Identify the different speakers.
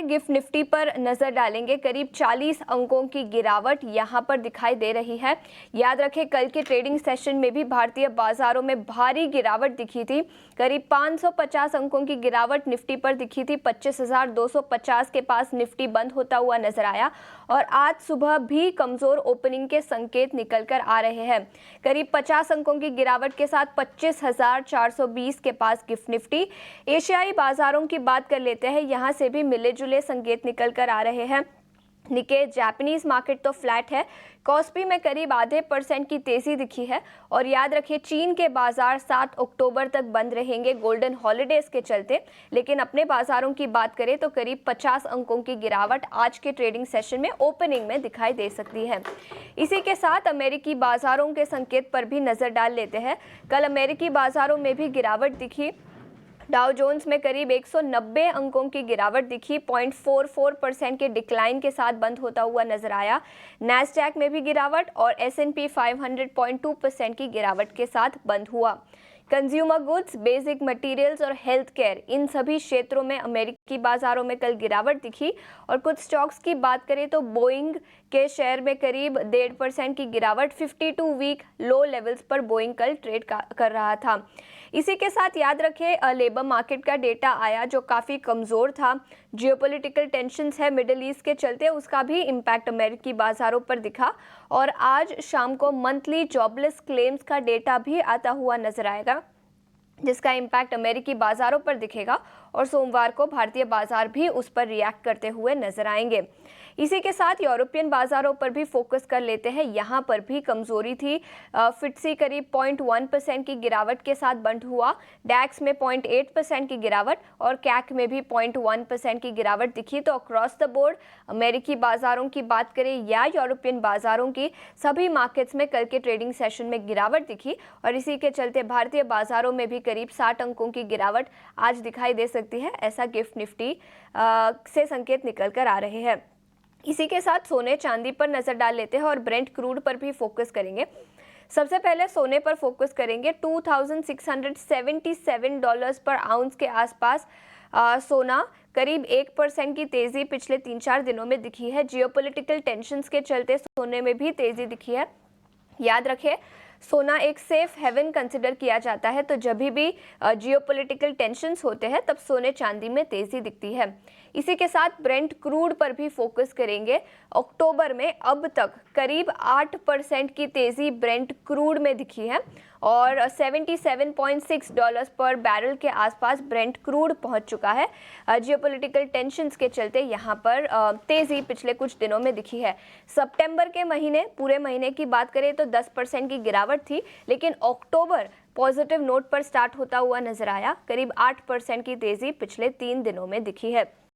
Speaker 1: पहले gift Nifty पर नजर डालेंगे। करीब 40 अंकों की गिरावट यहां पर दिखाई दे रही है। याद रखें, कल के ट्रेडिंग सेशन में भी भारतीय बाजारों में भारी गिरावट दिखी थी। करीब 550 अंकों की गिरावट निफ्टी पर दिखी थी। 25,250 के पास निफ्टी बंद होता हुआ नजर आया और आज सुबह भी कमजोर ओपनिंग के संकेत निकल कर आ रहे हैं। करीब 50 अंकों की गिरावट के साथ 25,420 के पास गिफ्ट निफ्टी। एशियाई बाजारों की बात कर लेते हैं, यहां से भी मिले जुले संकेत निकल कर आ रहे हैं। निके जापानीज मार्केट तो फ्लैट है। कॉस्पी में करीब आधे % की तेजी दिखी है। और याद रखिए, चीन के बाजार 7 अक्टूबर तक बंद रहेंगे गोल्डन हॉलिडेज के चलते। लेकिन अपने बाजारों की बात करें तो करीब 50 अंकों की गिरावट आज के ट्रेडिंग सेशन में ओपनिंग में दिखाई दे सकती है। इसी के साथ अमेरिकी बाजारों के संकेत पर भी नजर डाल लेते हैं। कल अमेरिकी बाजारों में भी गिरावट दिखी। डाउ जोन्स में करीब 190 अंकों की गिरावट दिखी। 0.44% के डिक्लाइन के साथ बंद होता हुआ नजर आया। नैस्डैक में भी गिरावट और S&P 500 0.2% की गिरावट के साथ बंद हुआ। कंज्यूमर गुड्स, बेसिक मटेरियल्स और हेल्थ केयर, इन सभी क्षेत्रों में अमेरिकी बाजारों में कल गिरावट दिखी। और कुछ स्टॉक्स की बात करें तो बोइंग के शेयर में करीब 1.5% की गिरावट। 52 वीक लो लेवल्स पर बोइंग कल ट्रेड कर रहा था। इसी के साथ याद रखें, लेबर मार्केट का डेटा आया जो काफ़ी कमज़ोर था। जियोपॉलिटिकल टेंशन्स है मिडिल ईस्ट के चलते, उसका भी इम्पैक्ट अमेरिकी बाजारों पर दिखा। और आज शाम को मंथली जॉबलेस क्लेम्स का डेटा भी आता हुआ नजर आएगा, जिसका इम्पैक्ट अमेरिकी बाजारों पर दिखेगा। और सोमवार को भारतीय बाजार भी उस पर रिएक्ट करते हुए नजर आएंगे। इसी के साथ यूरोपियन बाजारों पर भी फोकस कर लेते हैं। यहाँ पर भी कमजोरी थी। फिट्सी करीब 0.1% की गिरावट के साथ बंद हुआ। डैक्स में 0.8% की गिरावट और कैक में भी 0.1% की गिरावट दिखी। तो अक्रॉस द बोर्ड अमेरिकी बाजारों की बात करें या यूरोपियन बाजारों की, सभी मार्केट्स में कल के ट्रेडिंग सेशन में गिरावट दिखी। और इसी के चलते भारतीय बाजारों में भी करीब 60 अंकों की गिरावट आज दिखाई दे सकती है। ऐसा गिफ्ट निफ्टी से संकेत निकल कर आ रहे हैं। इसी के साथ सोने चांदी पर नजर डाल लेते हैं और ब्रेंट क्रूड पर भी फोकस करेंगे। सबसे पहले सोने पर फोकस करेंगे। $2,677 पर आउंस के आसपास सोना करीब 1% की तेजी पिछले 3-4 दिनों में दिखी है। जियोपॉलिटिकल टेंशन्स के चलते सोने में भी तेजी दिखी है। याद रखें, सोना एक सेफ हेवन कंसिडर किया जाता है। तो जब भी जियोपॉलिटिकल टेंशन्स होते हैं तब सोने चांदी में तेजी दिखती है। इसी के साथ ब्रेंट क्रूड पर भी फोकस करेंगे। अक्टूबर में अब तक करीब 8% की तेजी ब्रेंट क्रूड में दिखी है और $77.6 पर बैरल के आसपास ब्रेंट क्रूड पहुंच चुका है। जियोपॉलिटिकल टेंशन्स के चलते यहां पर तेजी पिछले कुछ दिनों में दिखी है। सितंबर के महीने, पूरे महीने की बात करें तो 10% की गिरावट थी, लेकिन अक्टूबर पॉजिटिव नोट पर स्टार्ट होता हुआ नजर आया। करीब 8% की तेजी पिछले 3 दिनों में दिखी है।